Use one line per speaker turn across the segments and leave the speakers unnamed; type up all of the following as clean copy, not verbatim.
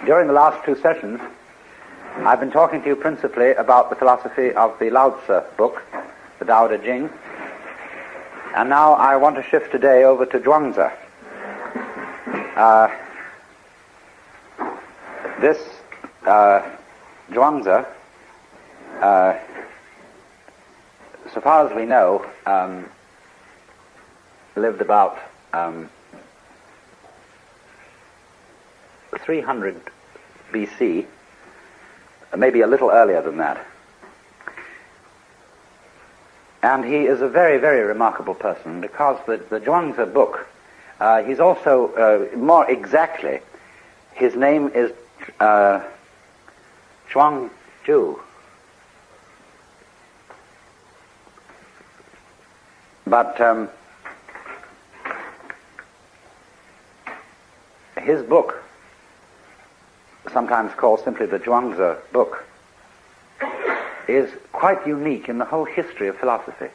During the last two sessions, I've been talking to you principally about the philosophy of the Lao Tzu book, the Tao Te Ching, and now I want to shift today over to Zhuangzi. This Zhuangzi, so far as we know, lived about 300 BC, maybe a little earlier than that. And he is a very, very remarkable person because the Zhuangzi book, he's also, more exactly, his name is Zhuangzhu. But his book, sometimes called simply the Zhuangzi book, is quite unique in the whole history of philosophy,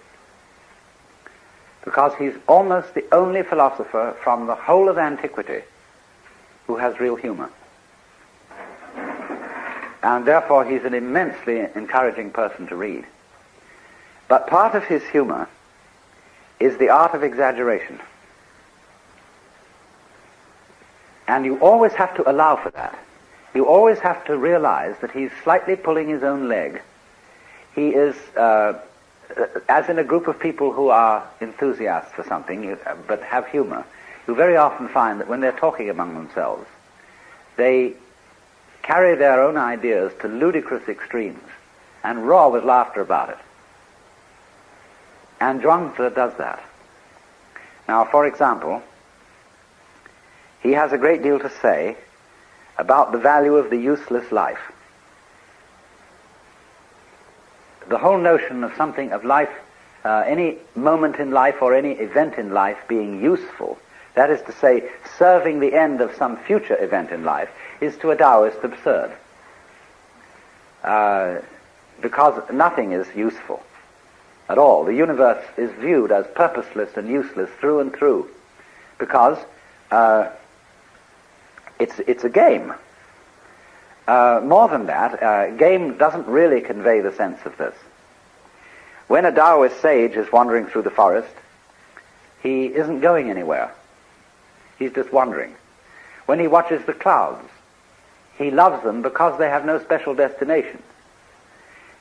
because he's almost the only philosopher from the whole of antiquity who has real humor. And therefore he's an immensely encouraging person to read. But part of his humor is the art of exaggeration. And you always have to allow for that. You always have to realize that he's slightly pulling his own leg. He is, as in a group of people who are enthusiasts for something, but have humor, you very often find that when they're talking among themselves, they carry their own ideas to ludicrous extremes and roar with laughter about it. And Zhuangzi does that. Now, for example, he has a great deal to say about the value of the useless life. The whole notion of something of life, any moment in life or any event in life being useful, that is to say, serving the end of some future event in life, is to a Taoist absurd. Because nothing is useful at all. The universe is viewed as purposeless and useless through and through, because it's a game. More than that, game doesn't really convey the sense of this. When a Taoist sage is wandering through the forest, he isn't going anywhere. He's just wandering. When he watches the clouds, he loves them because they have no special destination.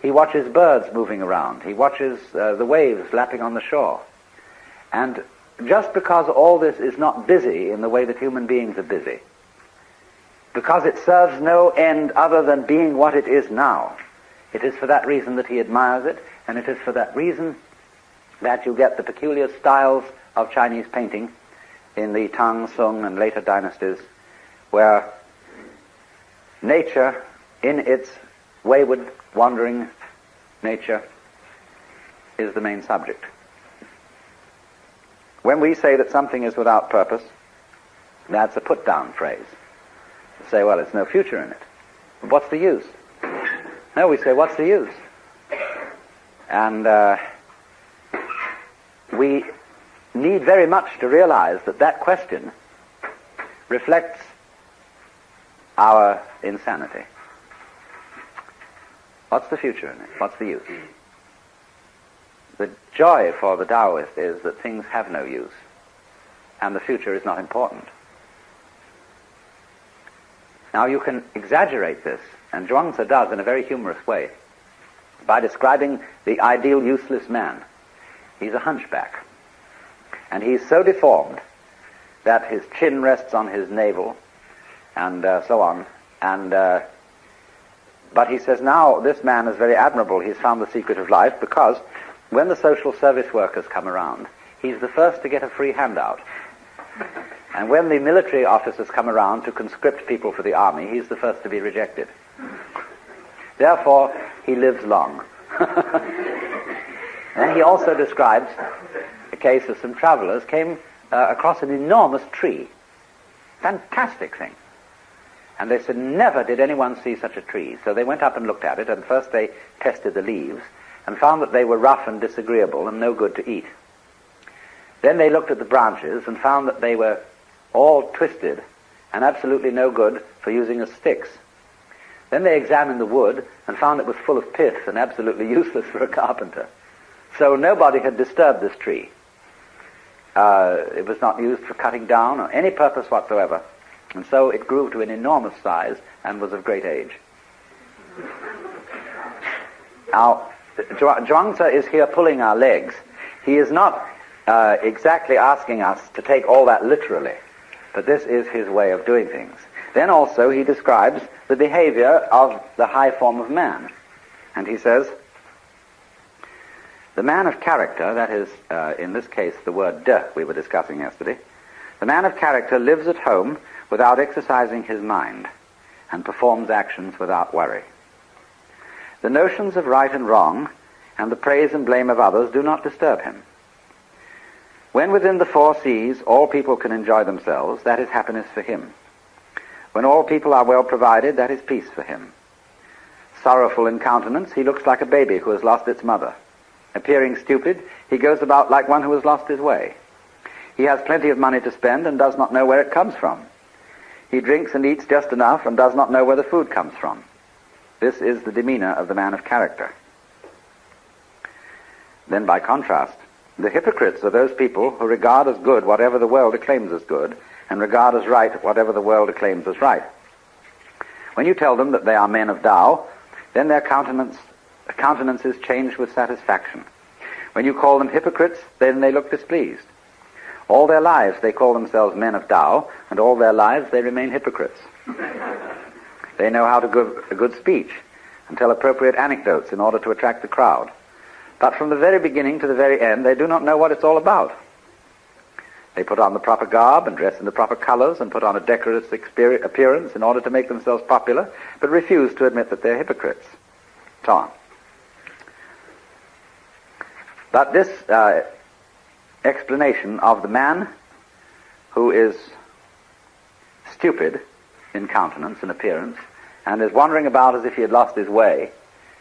He watches birds moving around. He watches the waves lapping on the shore. And just because all this is not busy in the way that human beings are busy, because it serves no end other than being what it is now, it is for that reason that he admires it, and it is for that reason that you get the peculiar styles of Chinese painting in the Tang, Sung, and later dynasties, where nature, in its wayward, wandering nature, is the main subject. When we say that something is without purpose, that's a put-down phrase. We say, well, it's no future in it. But what's the use? No, we say, what's the use? And we need very much to realize that that question reflects our insanity. What's the future in it? What's the use? The joy for the Taoist is that things have no use, and the future is not important. Now you can exaggerate this, and Zhuangzi does in a very humorous way, by describing the ideal useless man. He's a hunchback, and he's so deformed that his chin rests on his navel, and so on, and but he says, now this man is very admirable. He's found the secret of life, because when the social service workers come around, he's the first to get a free handout. And when the military officers come around to conscript people for the army, he's the first to be rejected. Therefore, he lives long. And he also describes a case of some travelers came across an enormous tree. Fantastic thing. And they said, never did anyone see such a tree. So they went up and looked at it, and first they tested the leaves and found that they were rough and disagreeable and no good to eat. Then they looked at the branches and found that they were all twisted and absolutely no good for using as sticks. Then they examined the wood and found it was full of pith and absolutely useless for a carpenter. So nobody had disturbed this tree. It was not used for cutting down or any purpose whatsoever. And so it grew to an enormous size and was of great age. Now, Zhuangzi is here pulling our legs. He is not exactly asking us to take all that literally, but this is his way of doing things. Then also he describes the behavior of the high form of man. And he says, the man of character, that is, in this case, the word de we were discussing yesterday, the man of character lives at home without exercising his mind and performs actions without worry. The notions of right and wrong and the praise and blame of others do not disturb him. When within the four seas all people can enjoy themselves, that is happiness for him. When all people are well provided, that is peace for him. Sorrowful in countenance, he looks like a baby who has lost its mother. Appearing stupid, he goes about like one who has lost his way. He has plenty of money to spend and does not know where it comes from. He drinks and eats just enough and does not know where the food comes from. This is the demeanor of the man of character. Then by contrast, the hypocrites are those people who regard as good whatever the world acclaims as good, and regard as right whatever the world acclaims as right. When you tell them that they are men of Tao, then their countenances change with satisfaction. When you call them hypocrites, then they look displeased. All their lives they call themselves men of Tao, and all their lives they remain hypocrites. They know how to give a good speech and tell appropriate anecdotes in order to attract the crowd. But from the very beginning to the very end, they do not know what it's all about. They put on the proper garb and dress in the proper colors and put on a decorous appearance in order to make themselves popular, but refuse to admit that they're hypocrites. So on. But this explanation of the man who is stupid in countenance and appearance and is wandering about as if he had lost his way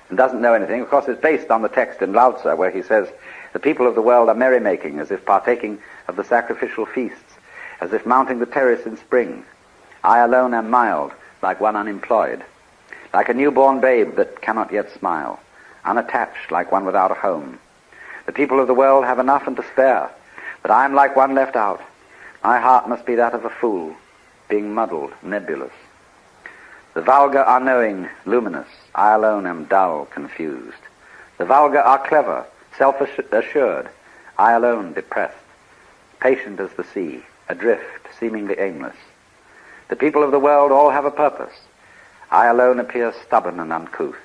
and doesn't know anything, of course, is based on the text in Lao Tzu where he says, the people of the world are merrymaking as if partaking of the sacrificial feasts, as if mounting the terrace in spring. I alone am mild, like one unemployed, like a newborn babe that cannot yet smile, unattached like one without a home. The people of the world have enough and to spare, but I am like one left out. My heart must be that of a fool, being muddled, nebulous. The vulgar are knowing, luminous. I alone am dull, confused. The vulgar are clever, self-assured. I alone depressed, patient as the sea, adrift, seemingly aimless. The people of the world all have a purpose. I alone appear stubborn and uncouth.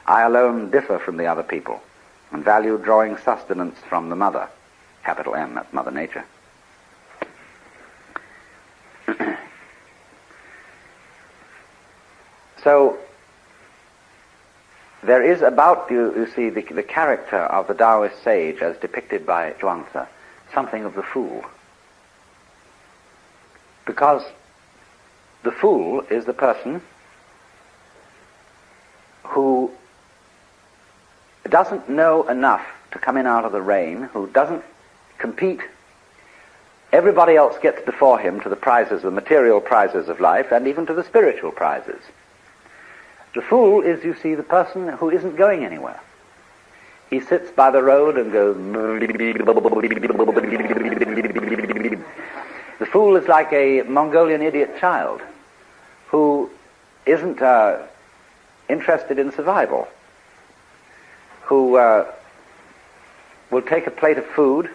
I alone differ from the other people and value drawing sustenance from the mother, capital M, that's Mother Nature. So, there is about, you see, the character of the Taoist sage as depicted by Zhuangzi, something of the fool. Because the fool is the person who doesn't know enough to come in out of the rain, who doesn't compete. Everybody else gets before him to the prizes, the material prizes of life, and even to the spiritual prizes. The fool is, you see, the person who isn't going anywhere. He sits by the road and goes... The fool is like a Mongolian idiot child who isn't interested in survival, who will take a plate of food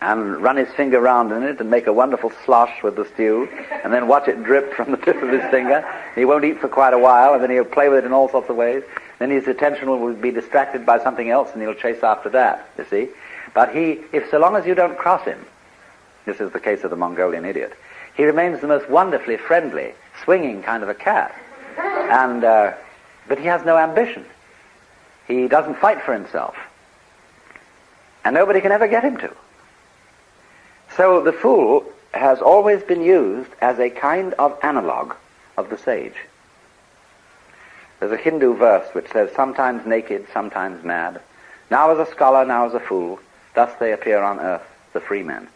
and run his finger round in it and make a wonderful slosh with the stew, and then watch it drip from the tip of his finger. He won't eat for quite a while, and then he'll play with it in all sorts of ways. Then his attention will be distracted by something else, and he'll chase after that, you see. But if so long as you don't cross him, this is the case of the Mongolian idiot, he remains the most wonderfully friendly, swinging kind of a cat. And but he has no ambition. He doesn't fight for himself. And nobody can ever get him to. So the fool has always been used as a kind of analog of the sage. There's a Hindu verse which says, sometimes naked, sometimes mad, now as a scholar, now as a fool, thus they appear on earth, the free men.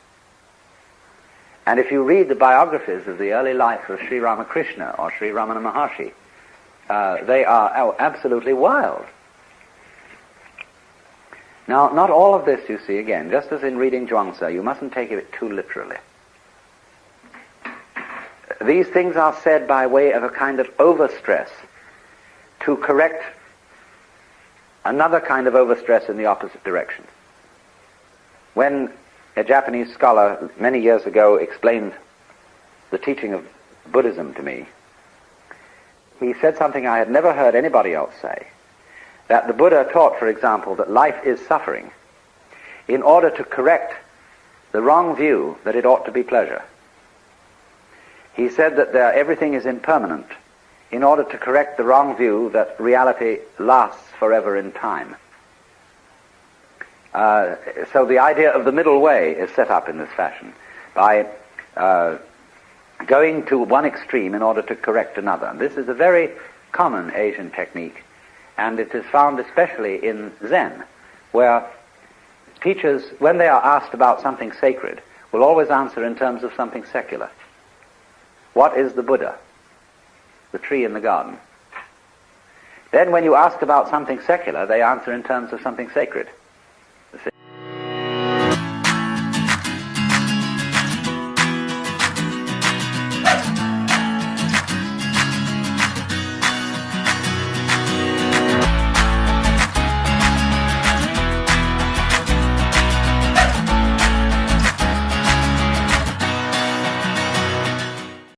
And if you read the biographies of the early life of Sri Ramakrishna or Sri Ramana Maharshi, they are absolutely wild. Now, not all of this, you see, again, just as in reading Zhuangzi, you mustn't take it too literally. These things are said by way of a kind of overstress to correct another kind of overstress in the opposite direction. When a Japanese scholar many years ago explained the teaching of Buddhism to me, he said something I had never heard anybody else say, that the Buddha taught, for example, that life is suffering in order to correct the wrong view that it ought to be pleasure. He said that everything is impermanent in order to correct the wrong view that reality lasts forever in time. So the idea of the middle way is set up in this fashion, by going to one extreme in order to correct another. And this is a very common Asian technique, and it is found especially in Zen, where teachers, when they are asked about something sacred, will always answer in terms of something secular. What is the Buddha? The tree in the garden. Then when you ask about something secular, they answer in terms of something sacred.